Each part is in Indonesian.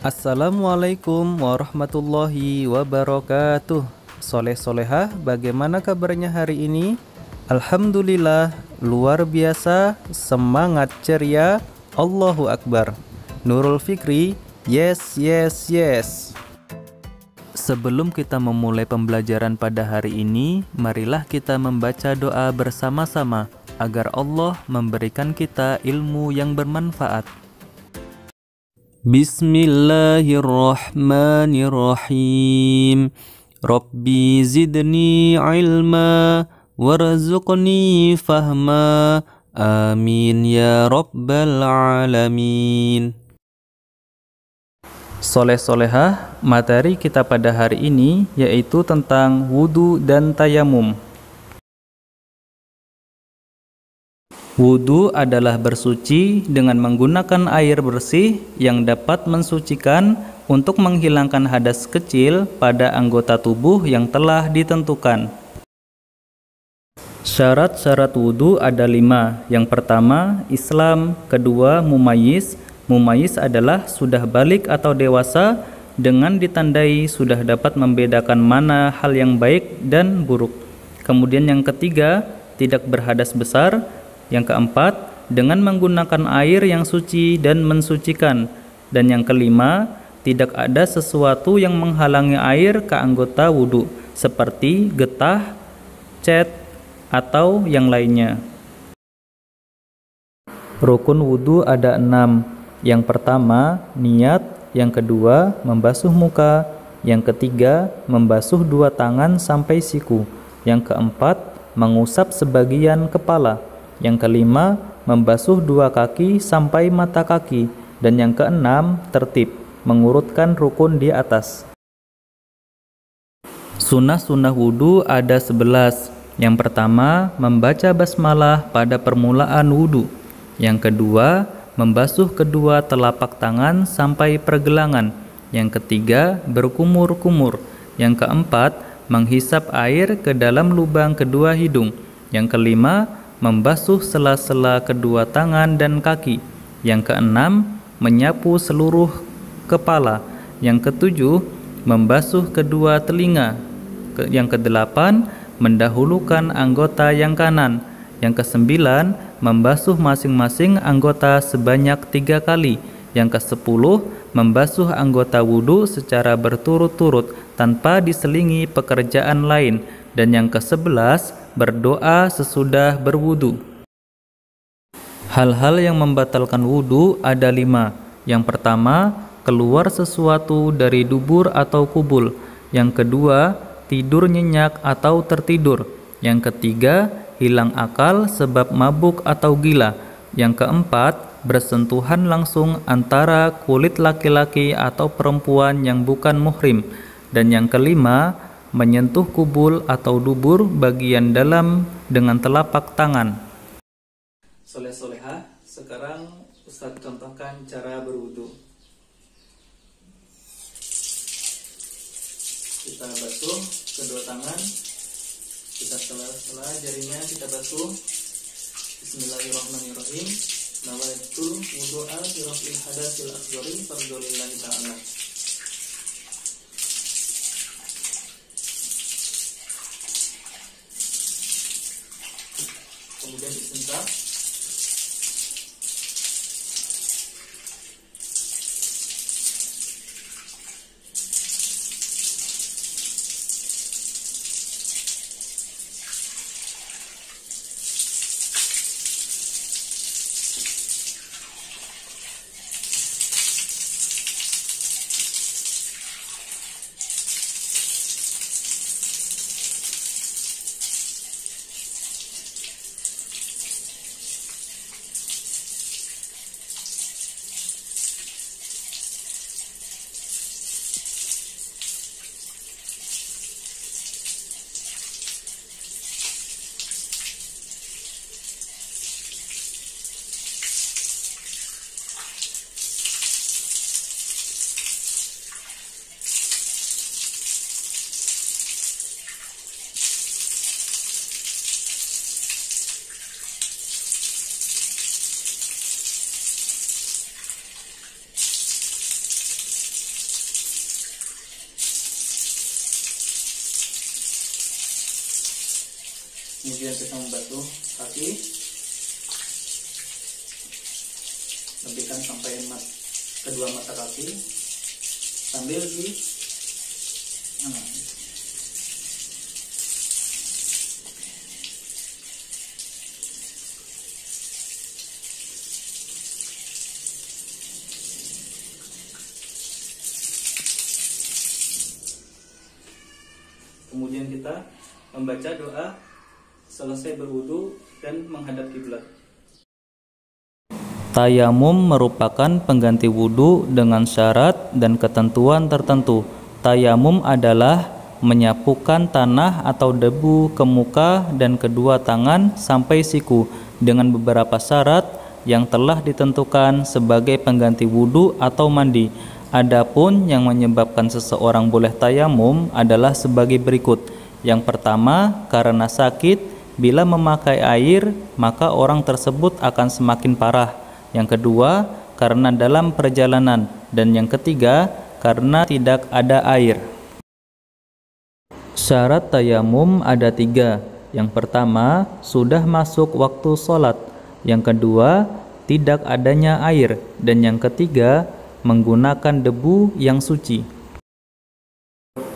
Assalamualaikum warahmatullahi wabarakatuh. Soleh-solehah, bagaimana kabarnya hari ini? Alhamdulillah, luar biasa, semangat ceria, Allahu Akbar. Nurul Fikri, yes, yes, yes. Sebelum kita memulai pembelajaran pada hari ini, marilah kita membaca doa bersama-sama agar Allah memberikan kita ilmu yang bermanfaat. Bismillahirrahmanirrahim. Rabbi zidni ilma warzuqni fahma. Amin ya rabbal alamin. Soleh-solehah, materi kita pada hari ini yaitu tentang wudu dan tayamum. Wudu adalah bersuci dengan menggunakan air bersih yang dapat mensucikan untuk menghilangkan hadas kecil pada anggota tubuh yang telah ditentukan. Syarat-syarat wudu ada 5. Yang pertama, Islam. Kedua, mumayyiz. Mumayyiz adalah sudah balik atau dewasa dengan ditandai sudah dapat membedakan mana hal yang baik dan buruk. Kemudian yang ketiga, tidak berhadas besar. Yang keempat, dengan menggunakan air yang suci dan mensucikan. Dan yang kelima, tidak ada sesuatu yang menghalangi air ke anggota wudu, seperti getah, cat, atau yang lainnya. Rukun wudu ada 6. Yang pertama, niat. Yang kedua, membasuh muka. Yang ketiga, membasuh 2 tangan sampai siku. Yang keempat, mengusap sebagian kepala. Yang kelima, membasuh 2 kaki sampai mata kaki. Dan yang keenam, tertib, mengurutkan rukun di atas. Sunnah-sunnah wudu ada 11. Yang pertama, membaca basmalah pada permulaan wudu. Yang kedua, membasuh kedua telapak tangan sampai pergelangan. Yang ketiga, berkumur-kumur. Yang keempat, menghisap air ke dalam lubang kedua hidung. Yang kelima, membasuh sela-sela kedua tangan dan kaki. Yang keenam, menyapu seluruh kepala. Yang ketujuh, membasuh kedua telinga. Yang kedelapan, mendahulukan anggota yang kanan. Yang kesembilan, membasuh masing-masing anggota sebanyak 3 kali. Yang ke-10, membasuh anggota wudu secara berturut-turut tanpa diselingi pekerjaan lain. Dan yang ke-11, berdoa sesudah berwudu. Hal-hal yang membatalkan wudu ada 5. Yang pertama, keluar sesuatu dari dubur atau kubul. Yang kedua, tidur nyenyak atau tertidur. Yang ketiga, hilang akal sebab mabuk atau gila. Yang keempat, bersentuhan langsung antara kulit laki-laki atau perempuan yang bukan muhrim. Dan yang kelima, menyentuh kubul atau dubur bagian dalam dengan telapak tangan. Soleh-solehah, sekarang Ustadz contohkan cara berwudu. Kita basuh kedua tangan. Kita sela-sela jarinya kita basuh. Bismillahirrahmanirrahim. Nawaitu wudu'a fi raf'il hadatsil asghari fardholillahi ta'ala. Kemudian istinja. Kemudian kita membasuh kaki, lebihkan sampai kedua mata kaki sambil di kemudian kita membaca doa selesai berwudu dan menghadap kiblat. Tayamum merupakan pengganti wudu dengan syarat dan ketentuan tertentu. Tayamum adalah menyapukan tanah atau debu ke muka dan kedua tangan sampai siku dengan beberapa syarat yang telah ditentukan sebagai pengganti wudu atau mandi. Adapun yang menyebabkan seseorang boleh tayamum adalah sebagai berikut. Yang pertama, karena sakit. Bila memakai air, maka orang tersebut akan semakin parah. Yang kedua, karena dalam perjalanan. Dan yang ketiga, karena tidak ada air. Syarat tayamum ada 3. Yang pertama, sudah masuk waktu sholat. Yang kedua, tidak adanya air. Dan yang ketiga, menggunakan debu yang suci.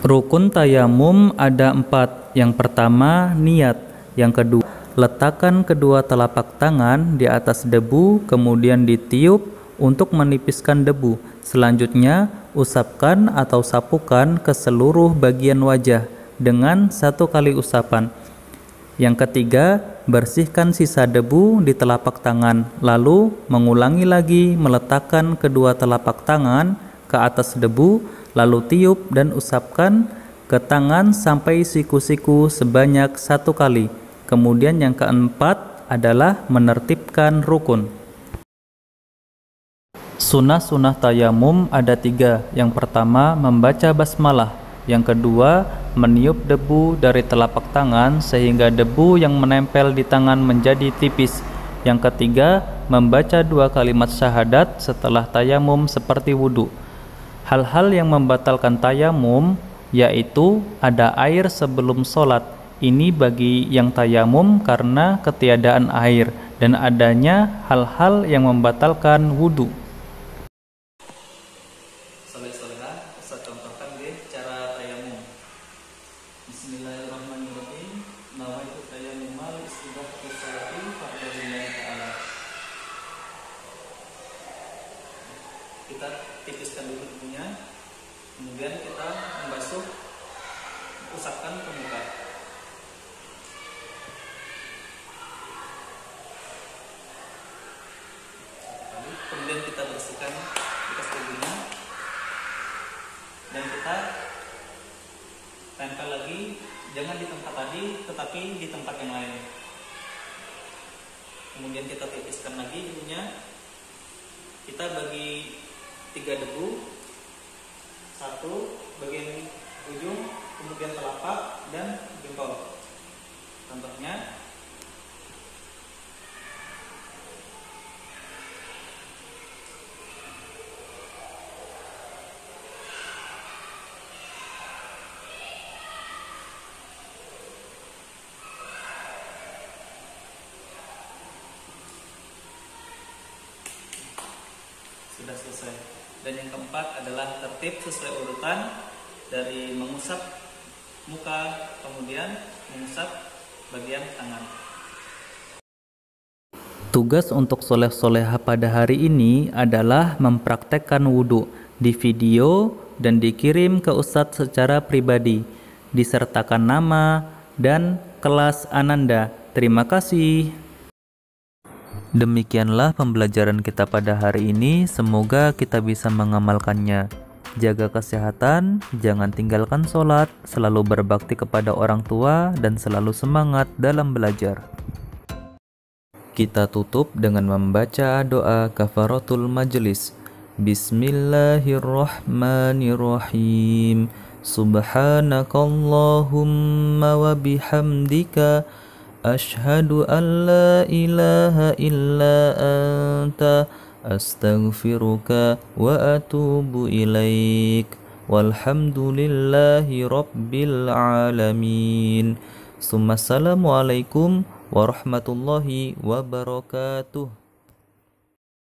Rukun tayamum ada 4. Yang pertama, niat. Yang kedua, letakkan kedua telapak tangan di atas debu, kemudian ditiup untuk menipiskan debu. Selanjutnya, usapkan atau sapukan ke seluruh bagian wajah dengan 1 kali usapan. Yang ketiga, bersihkan sisa debu di telapak tangan, lalu mengulangi lagi meletakkan kedua telapak tangan ke atas debu, lalu tiup dan usapkan ke tangan sampai siku-siku sebanyak 1 kali. Kemudian yang keempat adalah menertibkan rukun. Sunnah-sunnah tayamum ada 3. Yang pertama, membaca basmalah. Yang kedua, meniup debu dari telapak tangan sehingga debu yang menempel di tangan menjadi tipis. Yang ketiga, membaca 2 kalimat syahadat setelah tayamum seperti wudu. Hal-hal yang membatalkan tayamum yaitu ada air sebelum sholat. Ini bagi yang tayamum karena ketiadaan air, dan adanya hal-hal yang membatalkan wudu. Soleh-solehah, saya contohkan cara tayamum. Bismillahirrahmanirrahim. Nawaitu tayammumal istibahati sholati fardhillahi ta'ala. Kita tipiskan dulu debunya, kemudian kita membasuh, usapkan ke muka. Kemudian kita bersihkan bekas debunya dan kita tempel lagi, jangan di tempat tadi tetapi di tempat yang lain. Kemudian kita tipiskan lagi debunya. Kita bagi 3 debu, 1 bagian ujung, kemudian telapak dan jempol. Contohnya, sudah selesai. Dan yang keempat adalah tertib sesuai urutan dari mengusap muka, kemudian mengusap bagian tangan. Tugas untuk soleh-soleha pada hari ini adalah mempraktekkan wudhu di video dan dikirim ke Ustadz secara pribadi, disertakan nama dan kelas Ananda. Terima kasih. Demikianlah pembelajaran kita pada hari ini, semoga kita bisa mengamalkannya. Jaga kesehatan, jangan tinggalkan sholat, selalu berbakti kepada orang tua, dan selalu semangat dalam belajar. Kita tutup dengan membaca doa kafaratul majelis. Bismillahirrahmanirrahim. Subhanakallahumma wa bihamdika Ashhadu an la ilaha illa anta astaghfiruka wa atubu ilaik walhamdulillahi rabbil alamin. Assalamualaikum warahmatullahi wabarakatuh.